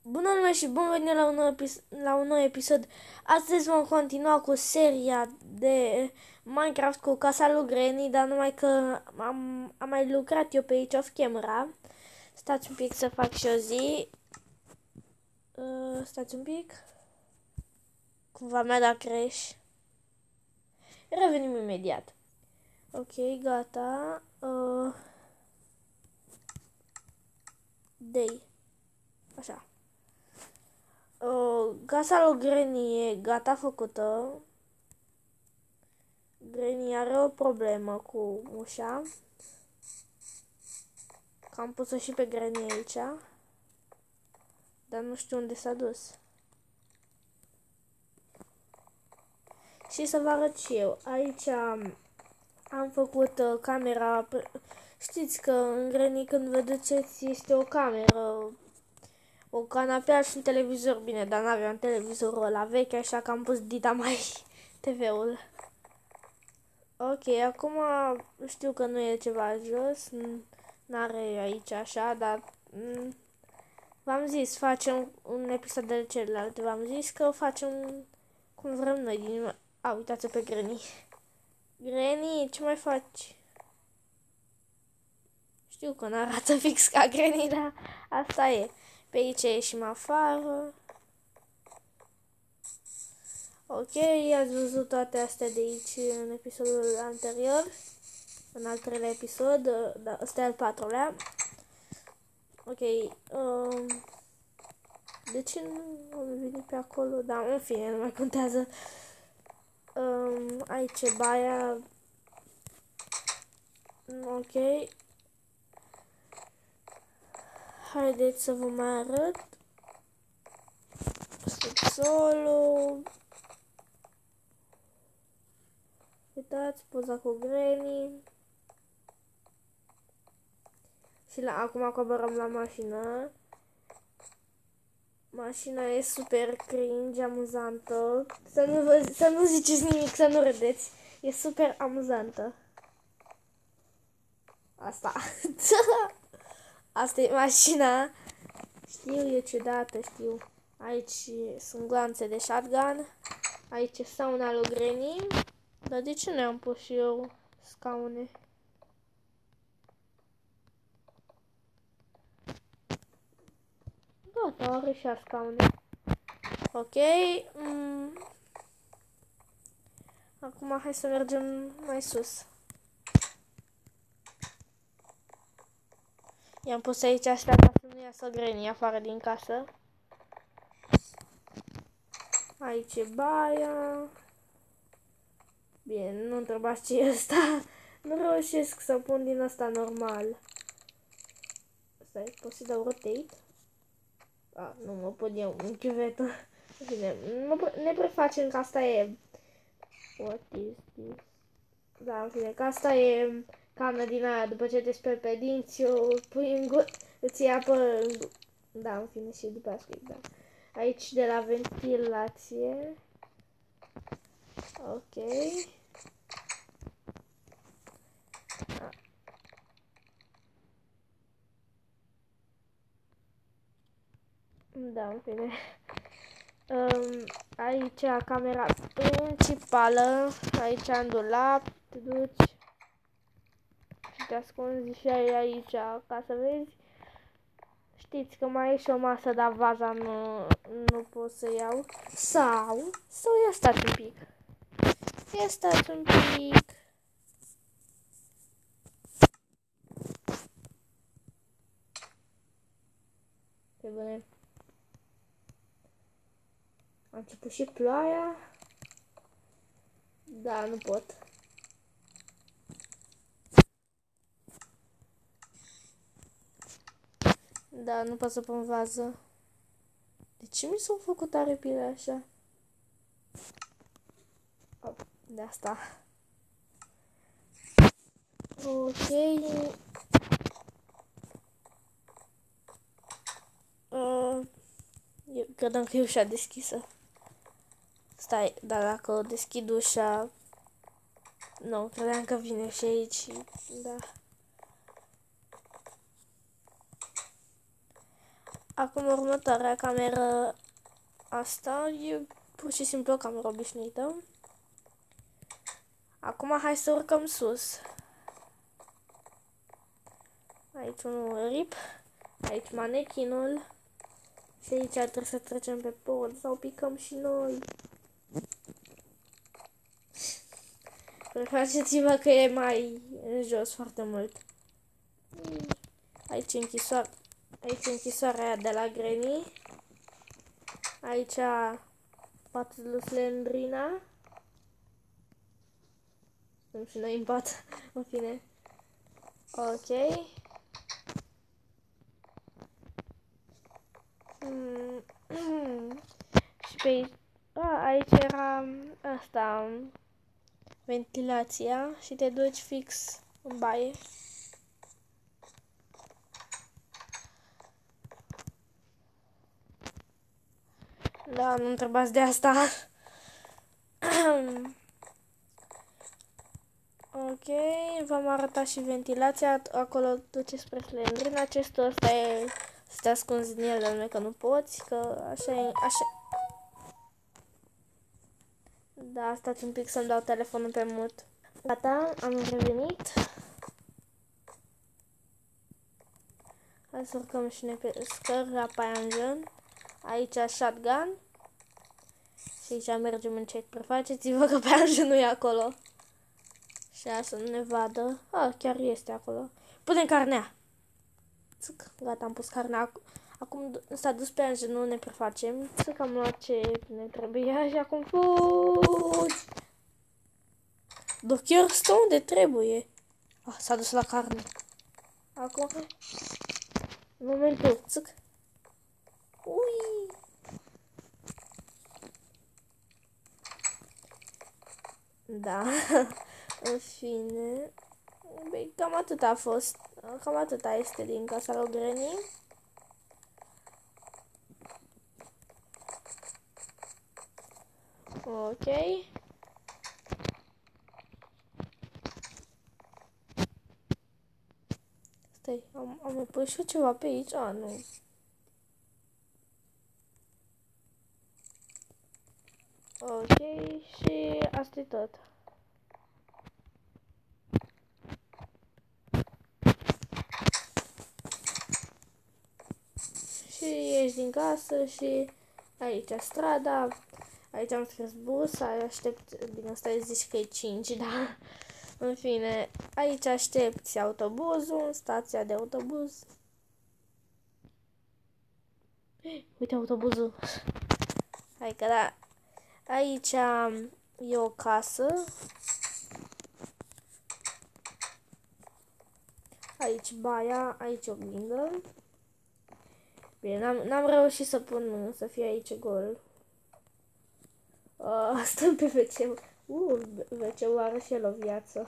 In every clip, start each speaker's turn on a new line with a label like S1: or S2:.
S1: Bună lume și bun venit la un nou episod. Astăzi vom continua cu seria de Minecraft cu casa lui Granny, dar numai că am mai lucrat eu pe aici off camera. Stați un pic să fac și o zi. Stați un pic. Cumva mi-a dat crash. Revenim imediat. Ok, gata. Day. Așa. Casa lui Granny e gata făcută. Granny are o problemă cu ușa. Că am pus-o și pe Granny aici. Dar nu știu unde s-a dus. Și să vă arăt și eu. Aici am făcut camera. Știți că în Granny când vă duceți este o cameră. O canapea și un televizor. Bine, dar n-aveam televizorul ăla vechi, așa că am pus Dita mai TV-ul. Ok, acum știu că nu e ceva jos. N-are aici așa, dar v-am zis, facem un episod de celelalte. V-am zis că o facem cum vrem noi din... A, uitați-o pe Granny. Granny, ce mai faci? Știu că n-arată fix ca Granny, dar asta e. Pe aici ieșim afară. Ok, ați văzut toate astea de aici în episodul anterior. În al treilea episod, da, ăsta e al patrulea. Ok, de ce nu am venit pe acolo? Da, în fine, nu mai contează. Aici e baia. Ok. Haideți să vă mai arăt. Subsolul. Uitați, poza cu Granny. Și acum coborăm la mașină. Mașina e super cringe, amuzantă. Să nu ziceți nimic, să nu râdeți. E super amuzantă. Asta. Asta e mașina. Știu, e ciudată, știu. Aici sunt glanțe de shotgun. Aici e sauna lui Granny. Dar de ce ne-am pus și eu scaune? Da, are și scaune. Ok. Acum hai să mergem mai sus. I-am pus aici astea ca să nu iasă Granny afară din casă. Aici e baia. Bine, nu întrebați ce e ăsta. Nu reușesc să pun din ăsta normal. Stai, pot să dau rotate? Nu mă pun eu în chiuvetă. Bine, ne prefacem că asta e... What is this? Da, în fine, că asta e cană din aia. După ce te speli pe dinți, o pui în gură, îți ia apă în... Da, în fine, și după asta, da. Aici de la ventilație. Ok. Da, în fine. Aici camera principală. Aici în dulap. Te duci și te ascunzi și aici ca să vezi. Știți că mai e și o masă, dar vaza nu pot să iau. Sau ia stați un pic. Ia stați un pic. Pe bune. A început și ploaia. Da, nu pot. Da, nu pot să pun vază. De ce mi s-au făcut aripile așa? Oh, de asta. Ok. Eu credeam că e ușa deschisă. Stai, dar dacă o deschid ușa... Nu, credeam că vine și aici. Da. Acum următoarea cameră, asta e pur și simplu o cameră obișnuită. Acum hai să urcăm sus. Aici un rip, aici manechinul și aici trebuie să trecem pe pod sau picăm și noi. Faceți-vă că e mai în jos foarte mult. Aici închisoarea aia de la Granny. Aici patul lui Slendrina. Suntem și noi în pat. În fine. Ok. Și pe aici, aici era asta, ventilația și te duci fix în baie. Da, nu întrebați de asta. Ok, v-am arătat și ventilația, acolo duce spre Slendrina, acestul ăsta e să te ascunzi din el, dar că nu poți, că așa e, așa. Da, stați un pic să-mi dau telefonul pe mut. Gata, am revenit. Hai să urcăm și noi pe scări la Paianjen. Aici shotgun. Și aici mergem în check. Prefaceți-vă că Paianjen nu e acolo. Și așa să nu ne vadă. Chiar este acolo. Punem carnea. Țuc, gata, am pus carnea. Acum s-a dus Paianjen, nu ne prefacem. Țuc, am luat ce ne trebuie și acum fugi. Dar chiar stă unde trebuie. S-a dus la carne. Acum, în momentul, țuc. Ui. Da, în fine. Băi, cam atât a fost. Cam atâta este din casa lui Granny. Ok. Stai, am mai pus și ceva pe aici? Nu. Ok, și asta e tot. Și ieși din casă și aici strada. Aici am scris bus, aștept, bine, asta zici că e 5, da? În fine, aici aștepți autobuzul, stația de autobuz. Uite autobuzul. Hai că da. Aici e o casă. Aici baia, aici oglindă. Bine, n-am reușit să pun, să fie aici gol. Stăm pe WC. WC-ul are și el o viață.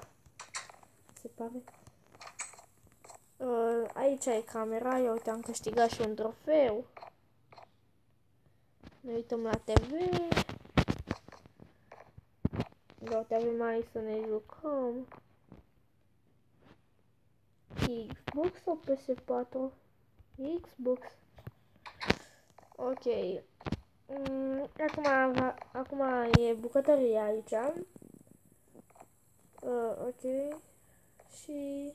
S1: Se pare. Aici e camera. Eu uite, am câștigat și un trofeu. Ne uităm la TV. Da, uite, avem aici să ne jucăm. Xbox sau PS4? Xbox. Ok. Acum e bucătăria aici. Ok. Și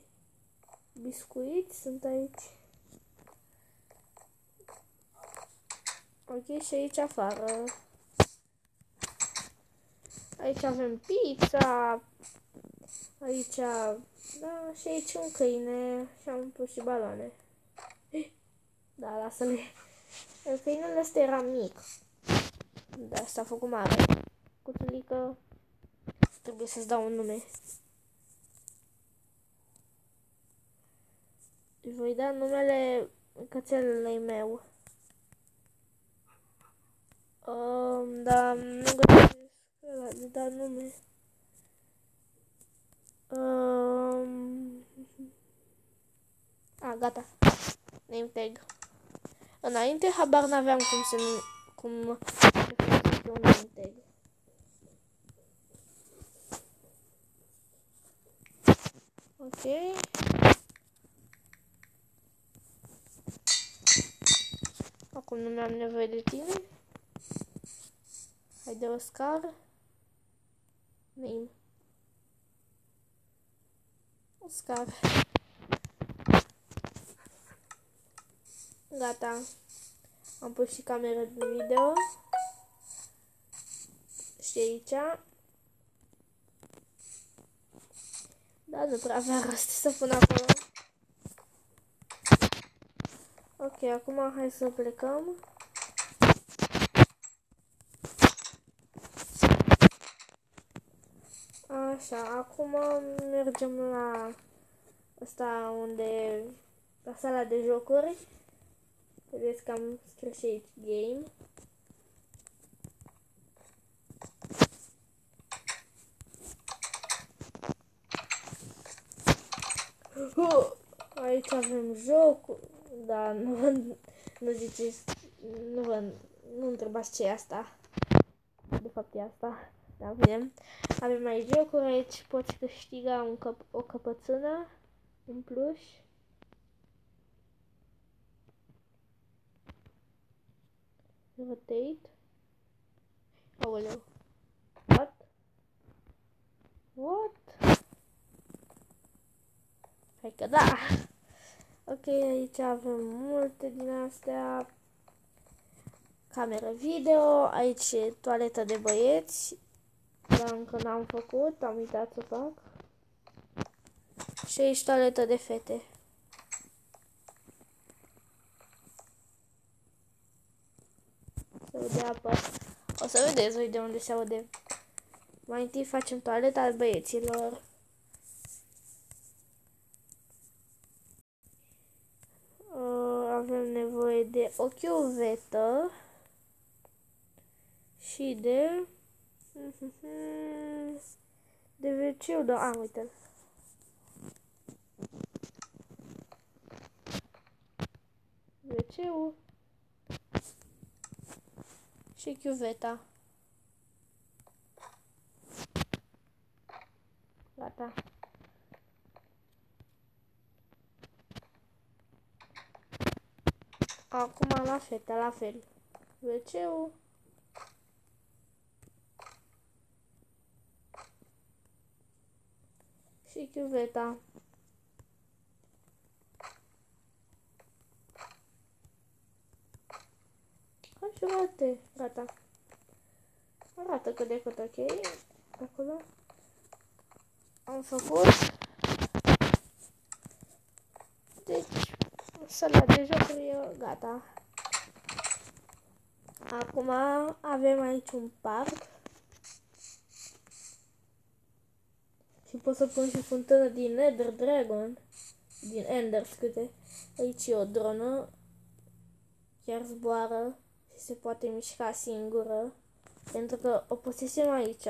S1: biscuiți sunt aici. Ok, și aici afară. Aici avem pizza. Aici, da, și aici un câine. Și am pus și baloane. Da, lasă-le. Câinele ăsta era mic. Da, s-a făcut mare. Cuțulică. Trebuie să-ți dau un nume. Îi voi da numele cățelului meu. Da, nu găsesc ăla de dat nume. Gata. Name tag. Înainte habar n-aveam cum să folosește un name tag. Ok. Acum nu mai am nevoie de tine. Haide, Oscar. Name. Oscar. Gata. Am pus și camera de video. Și aici. Da, nu prea avea rost să pun acolo. Ok, acum hai să plecăm. Așa, acum mergem la asta unde, la sala de jocuri. Vedeți că am scris și aici game. Aici avem jocul, da, nu ziceți, nu întrebați ce e asta. De fapt e asta. Da, bine. Avem mai jocuri, aici poți câștiga o căpățână, un pluș. Rotate. Aoleu. What? What? Hai că da. Ok, aici avem multe din astea. Cameră video, aici e toaleta de băieți. Dar încă n-am făcut, am uitat să fac. Și aici toaleta de fete. Se aude apă. O să vedeți voi de unde se aude. Mai întâi facem toaleta băieților. Avem nevoie de o chiuvetă și de WC-ul, da, uite-l. WC-ul și chiuveta. Gata. Acum la fete, la fel. WC-ul. Și chiuveta. Așa arate. Gata. Arată cât de cât ok. Acolo. Am făcut. Deci, sala de jocuri e gata. Acum avem aici un parc. Și pot să pun și fântână din Nether Dragon. Din Ender, scute. Aici e o dronă. Chiar zboară și se poate mișca singură. Pentru că o pusesem aici.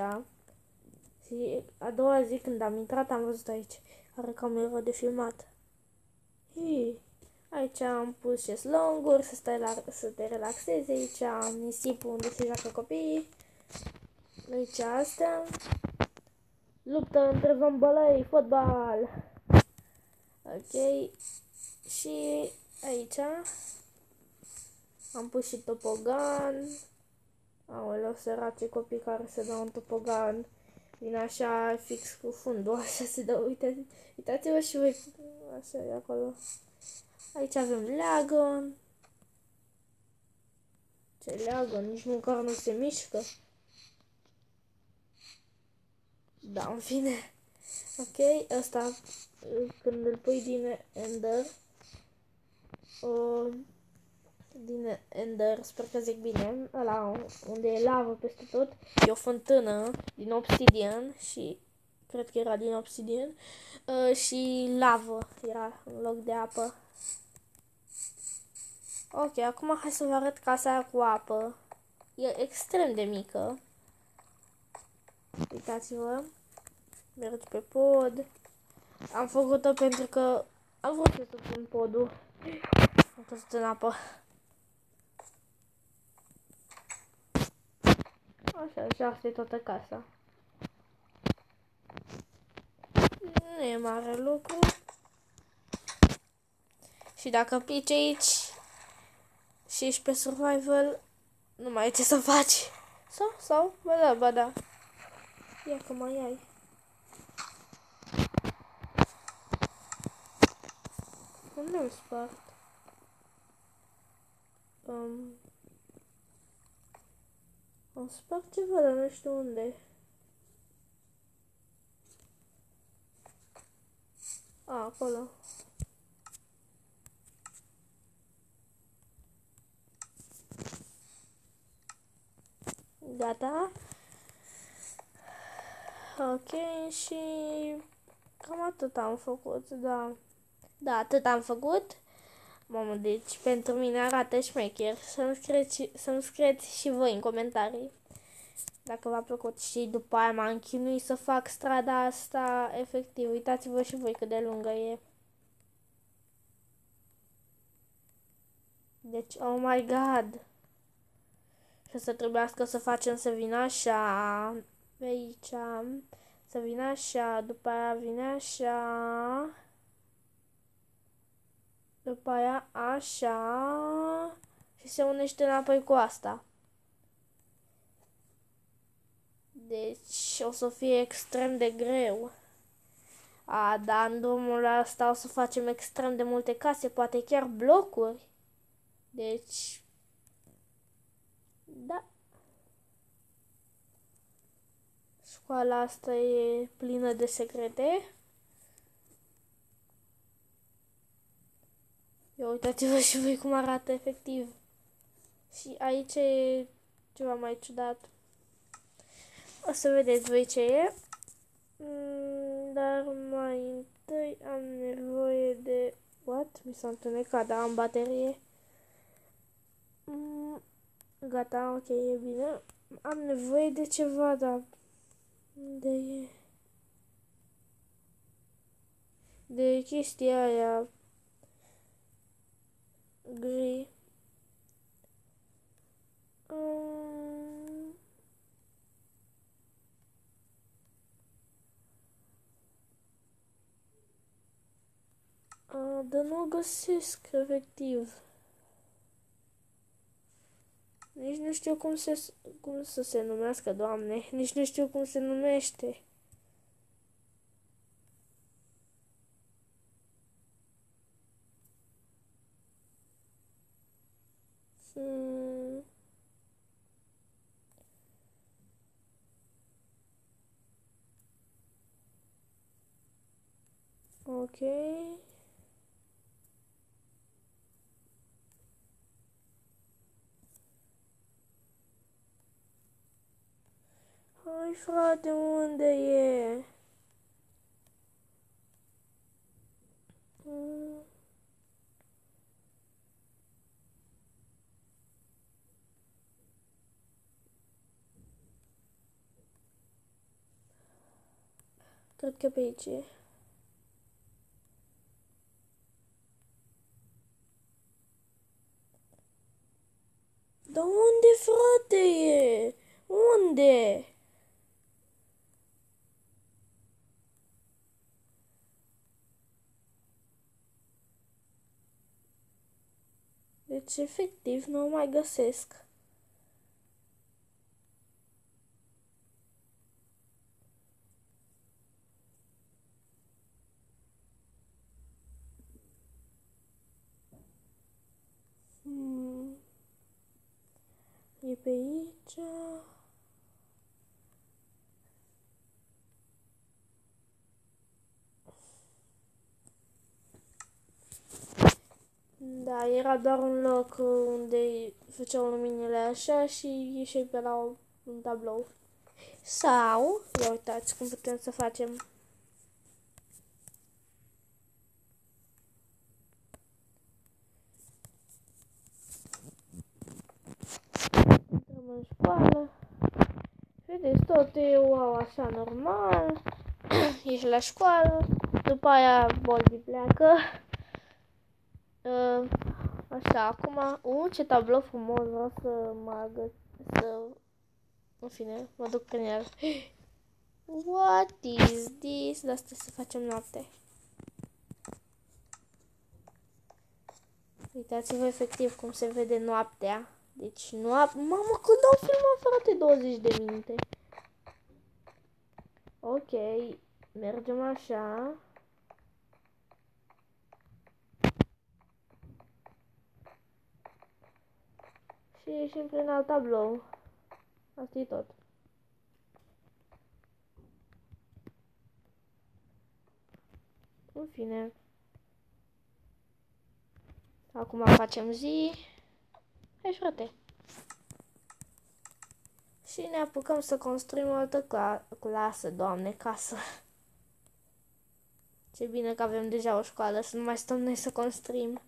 S1: Și a doua zi când am intrat am văzut aici. Are cameră de filmat. Aici am pus șezlonguri să te relaxezi. Aici am nisipul unde se joacă copiii. Aici astea. Luptă între zombălăi, fotbal. Ok. Și aici am pus și topogan. Aoleu, sărace copii care se dau un topogan. Vine așa fix cu fundul, așa se dă, uitați-vă și voi, așa e acolo. Aici avem leagăn. Ce leagăn, nici măcar nu se mișcă. Da, în fine. Ok, ăsta, când îl pui din Ender, din Ender, sper că zic bine, ăla unde e lavă peste tot, e o fântână din obsidian și cred că era din obsidian și lavă era în loc de apă. Ok, acum hai să vă arăt casa aia cu apă. E extrem de mică. Uitați-vă. Merg pe pod. Am făcut-o pentru că am vrut să pun podul. Am căzut în apă. Așa, și asta e toată casa. Nu e mare lucru. Și dacă pici aici și ești pe survival, nu mai ai ce să faci. Sau? Ba da. Ia că mai ai. Unde îl spart? Am spart ceva, dar nu știu unde. Acolo. Gata. Ok, și cam atât am făcut, da. Da, atât am făcut. Mamă, deci pentru mine arată șmecher. Să-mi scrieți și voi în comentarii dacă v-a plăcut. Și după aia m-am chinuit să fac strada asta efectiv. Uitați-vă și voi cât de lungă e. Deci, oh my god. Și o să trebuiască să facem să vină așa. Pe aici. Să vină așa. După aia vine așa. După aia așa. Și se unește înapoi cu asta. Deci o să fie extrem de greu. Dar în drumul ăsta o să facem extrem de multe case, poate chiar blocuri. Deci, da. Școala asta e plină de secrete. Ia uitați-vă și voi cum arată efectiv. Și aici e ceva mai ciudat. O să vedeți voi ce e. Dar mai întâi am nevoie de... What? Mi s-a întunecat, dar am baterie. Gata, ok, e bine. Am nevoie de ceva, dar... Unde e? De chestia aia... Gri. Dar nu o găsesc, efectiv. Nici nu știu cum să se numească, Doamne. Nici nu știu cum se numește. Ok. Hai, frate, unde e? Cred că pe aici e. Dar unde, frate, e? Unde? Deci, efectiv, nu o mai găsesc. E pe aici. Da, era doar un loc unde făceau luminile așa și ieșeai pe la un tablou. Sau, ia uitați cum putem să facem. Intrăm în școală. Vedeți, tot e wow, așa normal. Ești la școală. După aia Boldi pleacă. Așa, acum, ce tablou frumos, vreau să mă în fine, mă duc prin el. What is this? De asta să facem noapte. Uitați-vă efectiv cum se vede noaptea. Deci noaptea... Mamă, când au filmat, frate, 20 de minute. Ok, mergem așa. Și ieșim prin alt tablou. Asta e tot. În fine. Acum facem zi. Hai, frate. Și ne apucăm să construim o altă clasă, doamne, casă. Ce bine că avem deja o școală, să nu mai stăm noi să construim.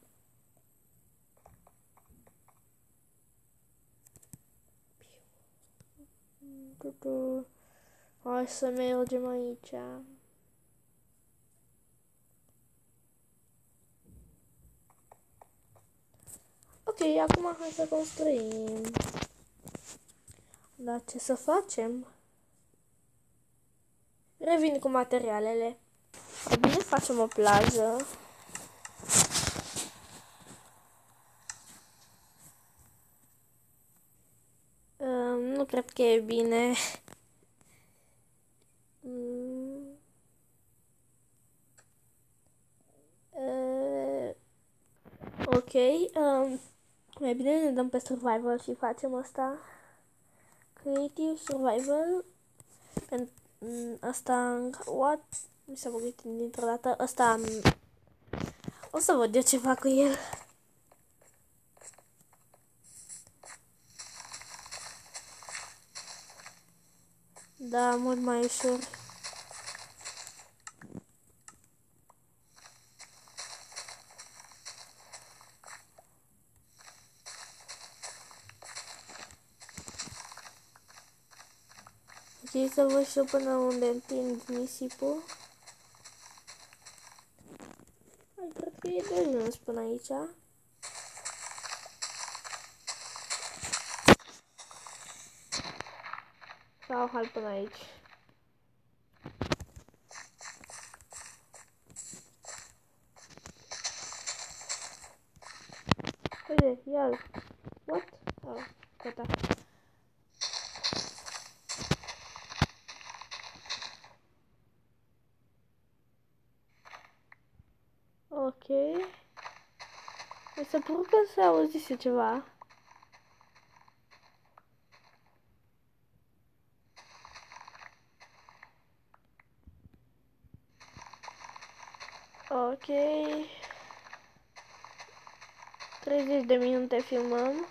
S1: Hai să mergem aici. Ok, acum hai să construim. Dar ce să facem? Revin cu materialele. Bine, facem o plajă. Nu cred că e bine. Ok, mai bine ne dăm pe survival și facem asta. Creative survival. Asta, what? Mi s-a băgat dintr-o dată. Asta, o să văd eu ce fac cu el. Da, mult mai ușor. Ok, să văd și eu până unde întind nisipul. Cred că e de ajuns până aici. Sau hai până aici. Uite, ia-l. What? Oh, gata. Ok. Mi se pare că se auzise ceva. Ok. 30 de minute filmăm.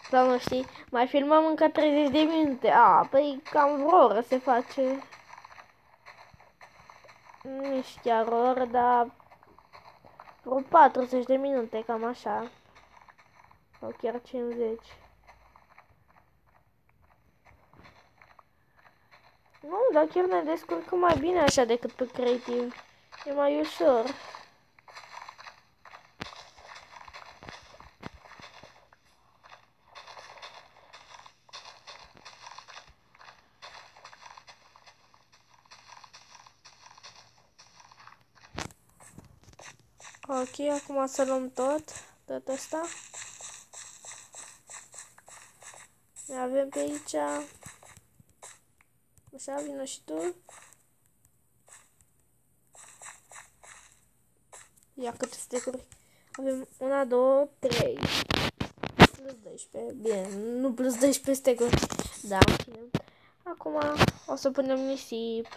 S1: Sau nu știi, mai filmăm încă 30 de minute. Păi cam vreo oră se face. Nici chiar o oră, dar vreo 40 de minute, cam așa. Sau chiar 50. Nu, dar chiar ne descurcăm mai bine așa decât pe creativ. E mai ușor. Ok, acum să luăm tot asta. Ne avem pe aici. Așa, vină și tu. Ia câte stecuri. Avem 1, 2, 3. Plus 12. Bine, nu plus 12 stecuri. Da, în fine. Acum o să punem nisip.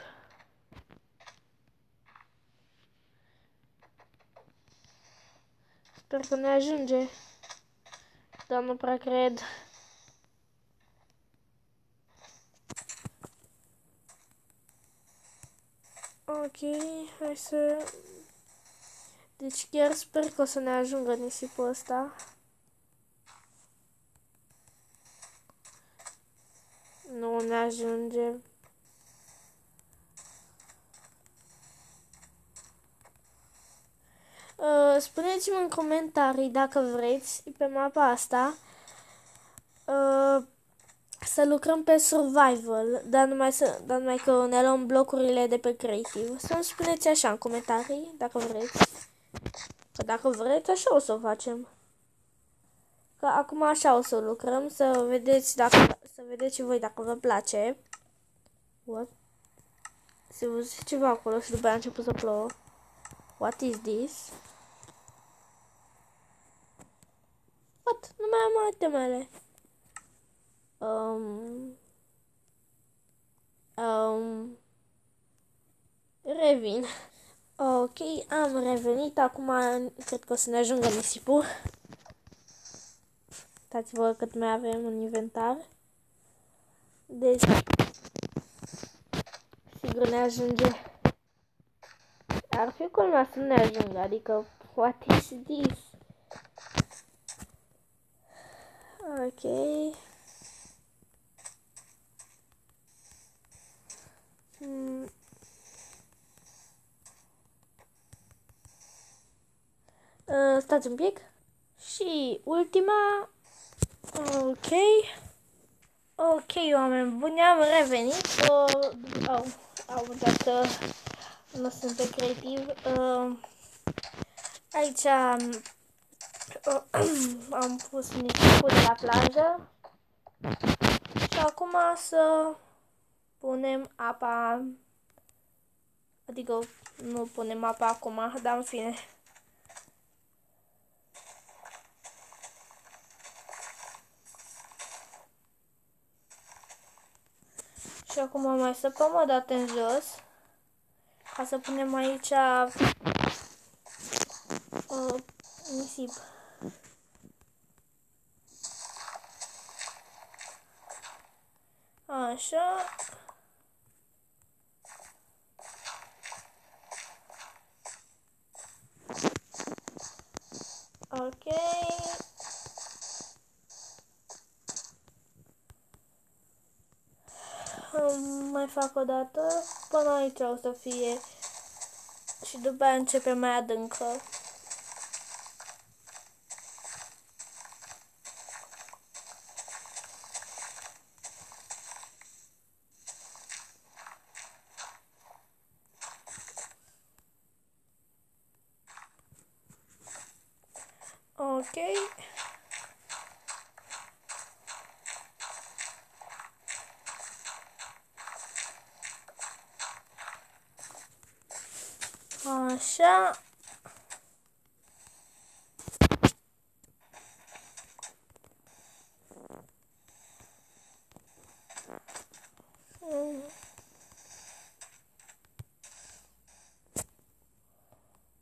S1: Sper că ne ajunge. Dar nu prea cred. Ok, hai să... Deci chiar sper că o să ne ajungă nisipul ăsta. Nu ne ajunge. Spuneți-mi în comentarii dacă vreți pe mapa asta să lucrăm pe survival, dar numai că ne luăm blocurile de pe creative. Să-mi spuneți așa în comentarii dacă vreți. Că dacă vreți, așa o să o facem. Că acum așa o să lucrăm, să vedeți și voi dacă vă place. What? Se văzut ceva acolo și după aia a început să plouă. What is this? What? Nu mai am itemele. Revin. Ok, am revenit. Acum cred că o să ne ajungă nisipul. Uitați-vă cât mai avem în inventar. Deci, sigur ne ajunge. Ar fi culmea să ne ajungă, adică, what is this? Ok. Stați un pic. Și ultima. Ok. Ok, oameni buni, am revenit. Au uitat că nu sunt pe creativ. Aici am pus nisipul de la plajă. Și acum să punem apa. Adică nu punem apa acum, dar în fine. Și acum mai săpăm o dată în jos. Ca să punem aici nisip. Așa. Ok. Mai fac o dată. Până aici o să fie. Și după aia începe mai adâncă. Ok. Așa.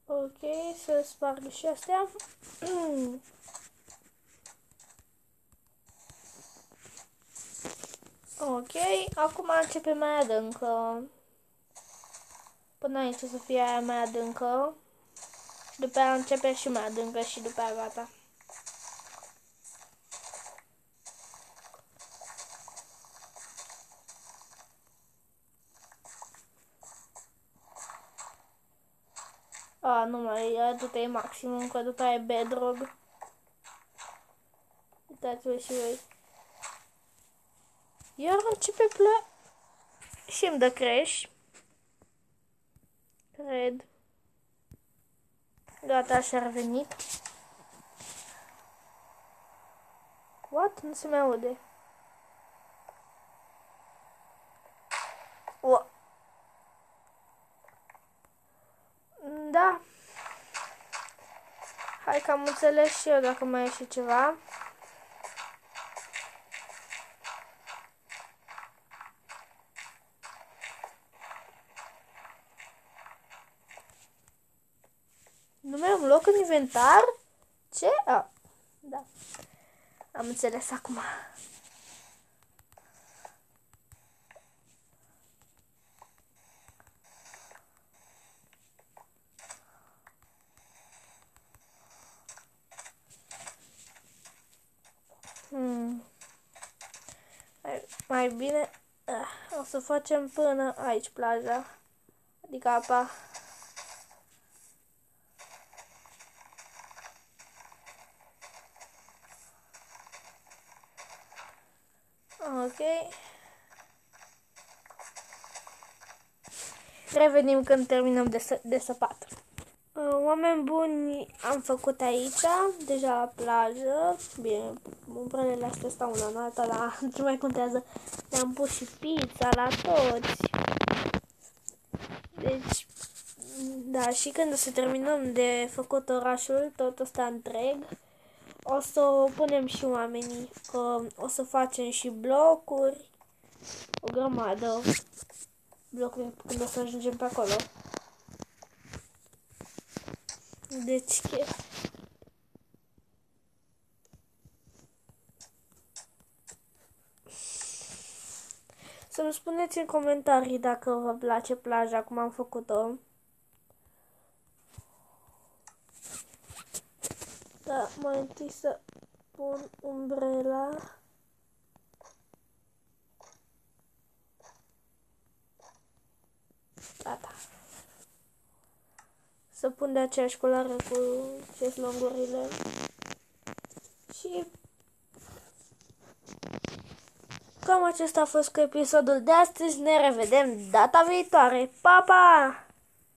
S1: Ok, să sparg și astea. Ok, acum începe mai adâncă. Până aici o să fie aia mai adâncă. Și după aia începe și mai adâncă și după aia gata. Nu mai e, du-te e maximum, că după aia e bedrock. Uitați-vă și voi. Iar începe ploua. Și îmi dă crash. Cred. Gata, și-a revenit. What? Nu se mai aude. Da. Hai că am înțeles și eu dacă mai e și ceva. Nu mai am loc în inventar? Ce? Da. Am înțeles acum. Mai bine o să facem până aici plaja. Adică apa. Ok. Revenim când terminăm de săpat. Oameni buni, am făcut aici, deja la plajă. Bine, umbrelele astea stau una în alta, la ce mai contează. Le-am pus și pizza la toți. Deci, da, și când o să terminăm de făcut orașul, tot ăsta întreg, o să punem și oamenii, că o să facem și blocuri, o grămadă blocuri când o să ajungem pe acolo. Deci, să-mi spuneți în comentarii dacă vă place plaja, cum am făcut-o. Da, mai întâi să pun umbrela. Gata. Să pun de aceeași culoare cu șezlongurile. Și cam acesta a fost cu episodul de astăzi. Ne revedem data viitoare. Pa, pa!